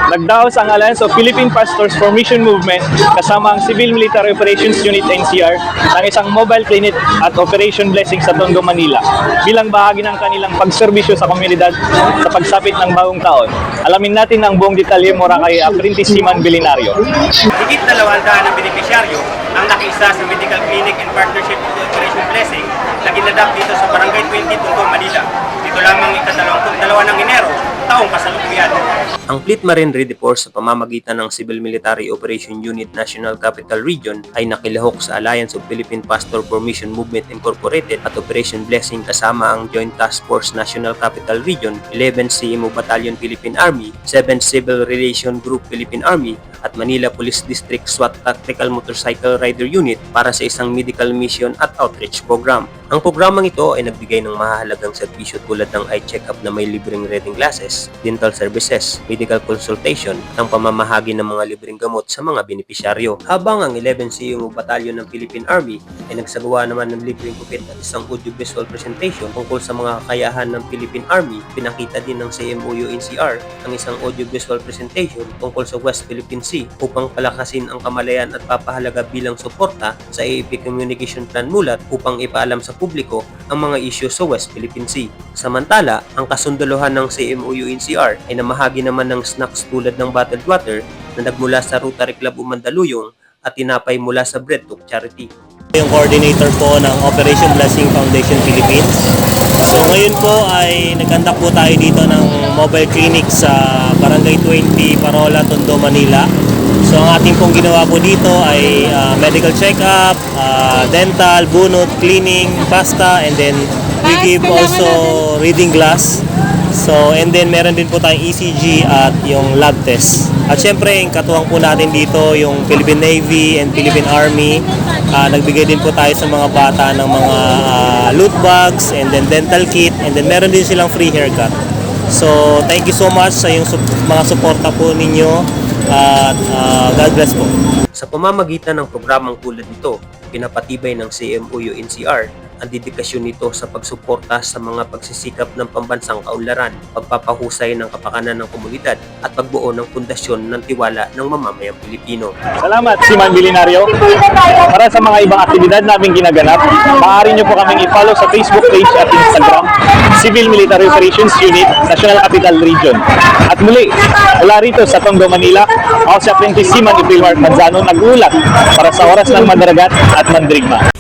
Nagdaos ang Alliance of Philippine Pastors for Mission Movement kasama ang Civil Military Operations Unit NCR ng isang mobile clinic at Operation Blessing sa Tondo, Manila bilang bahagi ng kanilang pagserbisyo sa komunidad sa pagsapit ng bagong taon. Alamin natin ang buong detalye mula kay Apprentice Siman Bilinario. Higit 200 na benepisyaryo ang nakiisa sa medical clinic in partnership with Operation Blessing na ginadap dito sa Barangay 20, Tondo, Manila. Dito lamang ika-22 ng Enero, taong kasalukuyan. Ang Fleet Marine Ready Force sa pamamagitan ng Civil Military Operation Unit National Capital Region ay nakilahok sa Alliance of Philippine Pastor for Mission Movement Incorporated at Operation Blessing kasama ang Joint Task Force National Capital Region, 11th CMO Battalion Philippine Army, 7th Civil Relation Group Philippine Army at Manila Police District SWAT Tactical Motorcycle Rider Unit para sa isang medical mission at outreach program. Ang programang ito ay nagbigay ng mahahalagang serbisyo tulad ng eye check-up na may libreng reading glasses, dental services, medical consultation, at ang pamamahagi ng mga libreng gamot sa mga benepisyaryo. Habang ang 11th CMO Battalion ng Philippine Army ay nagsagawa naman ng libreng gupit at isang audio-visual presentation tungkol sa mga kakayahan ng Philippine Army, pinakita din ng CMOU NCR ang isang audio-visual presentation tungkol sa West Philippine Sea upang palakasin ang kamalayan at papahalaga bilang suporta sa AAP Communication Plan Mulat upang ipaalam sa publiko ang mga isyu sa West Philippine Sea. Samantala, ang kasundalohan ng CMOU NCR ay namahagi naman ng snacks tulad ng bottled water na nagmula sa Rotary Club Umandaluyong at tinapay mula sa Bread Talk Charity. Yung coordinator po ng Operation Blessing Foundation Philippines. So ngayon po ay nag-conduct po tayo dito ng mobile clinic sa Barangay 20, Parola, Tondo, Manila. So ang ating pong ginawa po dito ay medical check-up, dental, bunot, cleaning, pasta, and then we give also reading glass. So and then meron din po tayong ECG at yung lab test. At syempre yung katuwang po natin dito yung Philippine Navy and Philippine Army. Nagbigay din po tayo sa mga bata ng mga loot bags and then dental kit, and then meron din silang free haircut. So thank you so much sa yung mga suporta po ninyo at God bless po. Sa pamamagitan ng programang tulad nito, pinapatibay ng CMOU NCR ang dedikasyon nito sa pagsuporta sa mga pagsisikap ng pambansang kaunlaran, pagpapahusay ng kapakanan ng komunidad at pagbuo ng pundasyon ng tiwala ng mamamayang Pilipino. Salamat, Siman Bilinario. Para sa mga ibang aktibidad naming ginaganap, maaari nyo po kaming i-follow sa Facebook page at Instagram, Civil Military Operations Unit, National Capital Region. At muli, mula rito sa Tondo, Manila, ako si Apprentice Siman Ibilmark Manzano nag-uulat para sa Oras ng Mandaragat at Mandirigma.